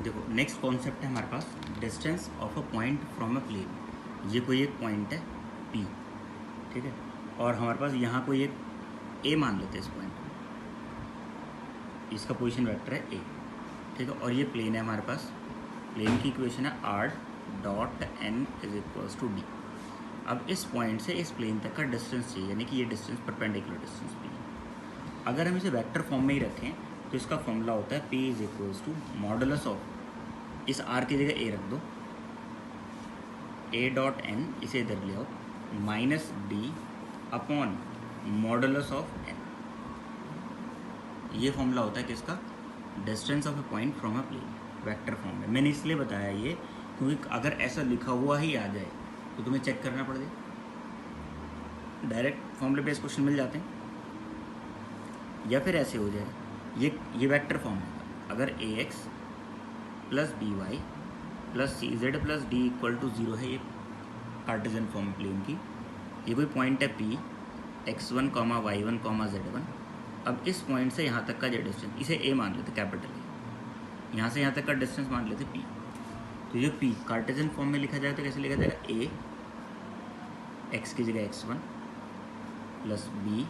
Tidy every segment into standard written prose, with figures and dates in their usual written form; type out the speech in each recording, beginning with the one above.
देखो next concept है हमारे पास distance of a point from a plane. ये कोई एक पॉइंट है P, ठीक है, और हमारे पास यहाँ कोई एक A मान लेते हैं इस पॉइंट को, इसका पोजीशन वेक्टर है A, ठीक है, और ये प्लेन है हमारे पास। प्लेन की इक्वेशन है R dot n is equals to D। अब इस पॉइंट से इस प्लेन तक का डिस्टेंस चाहिए, यानी कि ये डिस्टेंस परपेंडिकुलर डिस्टेंस P है। अगर हम इसे वेक्टर फॉर्म में ही रखें तो इसका फॉर्मूला होता है P is equals to modulus of, इस R की जगह A रख दो, A डॉट n, इसे इधर ले आओ, minus D upon modulus of n। ये फॉर्मूला होता है किसका? Distance of a point from a plane, vector form में। मैंने इसलिए बताया ये क्योंकि अगर ऐसा लिखा हुआ ही आ जाए तो तुम्हें चेक करना पड़ जाए। डायरेक्ट फॉर्मूले बेस्ड क्वेश्चन मिल जाते हैं, या फिर ऐसे हो जाए, ये वेक्टर फॉर्म है। अगर ax plus B Y plus C Z plus D equal to 0 है, ये कार्टेशियन फॉर्म प्लेन की। ये कोई पॉइंट है P, x1 comma y1 comma z1। अब इस पॉइंट से यहाँ तक का जो डिस्टेंस, इसे A मान लेते, कैपिटल A, यहाँ से यहाँ तक का डिस्टेंस मान लेते P। तो ये P कार्टेशियन फॉर्म में लिखा जाए तो कैसे लिखा जाएगा? A x की जगह x1 प्लस B,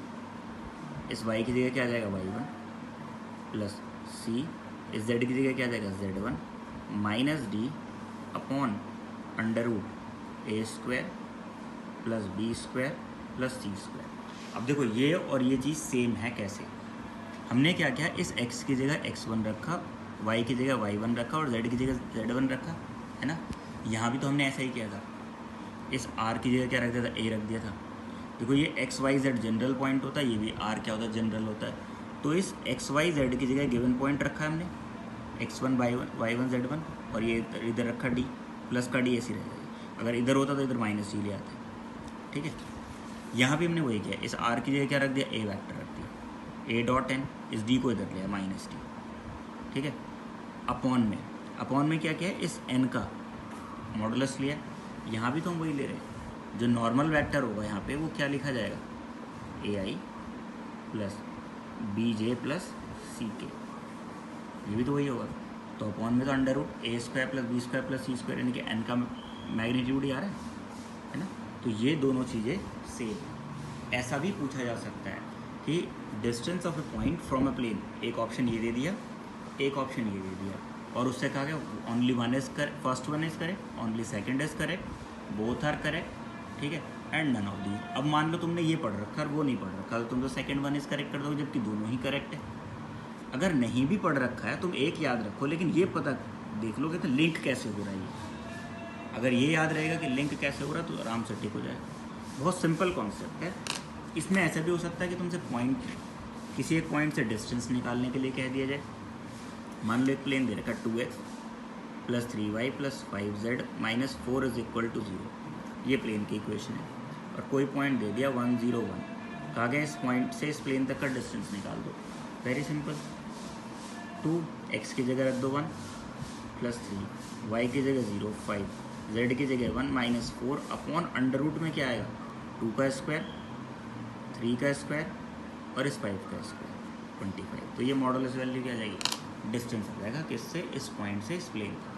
इस y की जगह क्या आ जाएगा? y1 प्लस C, इस z की जगह क्या आ जाएगा? z1 minus D upon under root A square plus B square plus C square. अब देखो ये और ये चीज़ सेम है। कैसे? हमने क्या किया, इस x की जगह x1 रखा, y की जगह y1 रखा और z की जगह z1 रखा, है ना। यहाँ भी तो हमने ऐसा ही किया था, इस r की जगह क्या रख दिया था? A रख दिया था। देखो ये x y z general point होता है, ये भी r क्या होता है? जनरल होता है। तो इस x y z की जगह गिवन पॉइंट रखा है हमने, x1 y1 z1, और ये इधर रखा D, प्लस का D ऐसी रह जाएगी। अगर इधर होता तो इधर माइनस C ले आते, ठीक है। यहाँ भी हमने वही किया, इस R की जगह क्या रख दिया? A वेक्टर रख दिया, A डॉट n, इस D को इधर लिया माइनस D, ठीक है। अपॉन में क्या किया है? इस n का मॉडुलस लिया। यहाँ भी तो हम वही ले रहे हैं, जो नॉर्मल वेक्टर होगा यहाँ पे वो क्या लिखा जाएगा? AI plus BJ plus CK, ये भी तो वही होगा। तो अपॉन में तो under root A square plus B square plus C square, यानी कि n का मैग्नीट्यूड ही आ रहा है ना। तो ये दोनों चीज़ें सेम है। ऐसा भी पूछा जा सकता है कि distance of a point from a plane, एक ऑप्शन ये दे दिया, एक ऑप्शन ये दे दिया, और उससे कहा गया only one is correct, first one is correct, only second is correct, both are correct, ठीक है, एंड नन ऑफ दीज। अब मान लो तुमने ये पढ़ रखा और वो नहीं पढ़ रखा, तो तुम तो सेकंड वन इज करेक्ट कर दो, जबकि दोनों ही करेक्ट है। अगर नहीं भी पढ़ रखा है तुम एक याद रखो, लेकिन ये पता देख लोगे तो लिंक कैसे हो रहा है ये। अगर ये याद रहेगा कि लिंक कैसे हो रहा है तो आराम से ठीक हो जाएगा। बहुत सिंपल कॉन्सेप्ट है। इसमें ऐसा भी हो सकता है कि तुमसे पॉइंट, किसी एक पॉइंट से डिस्टेंस निकालने के लिए कह दिया जाए। मान लो एक प्लेन दे रखा 2x plus 3y plus 5z minus 4 is equal to 0, ये प्लेन की इक्वेशन है। और कोई पॉइंट दे दिया 1 0 1, कहा गया इस पॉइंट से इस प्लेन तक का डिस्टेंस निकाल दो। वेरी सिंपल, 2x की जगह रख दो 1 प्लस 3, y की जगह 0 5, z की जगह 1 माइनस 4 अपॉन अंडर रूट में क्या आएगा? 2 का स्क्वायर, 3 का स्क्वायर और इस 5 का स्क्वायर 25। तो ये मॉडुलस वैल्यू क्या आ जाएगी? डिस्टेंस आ जाएगा किससे? इस पॉइंट से इस प्लेन का।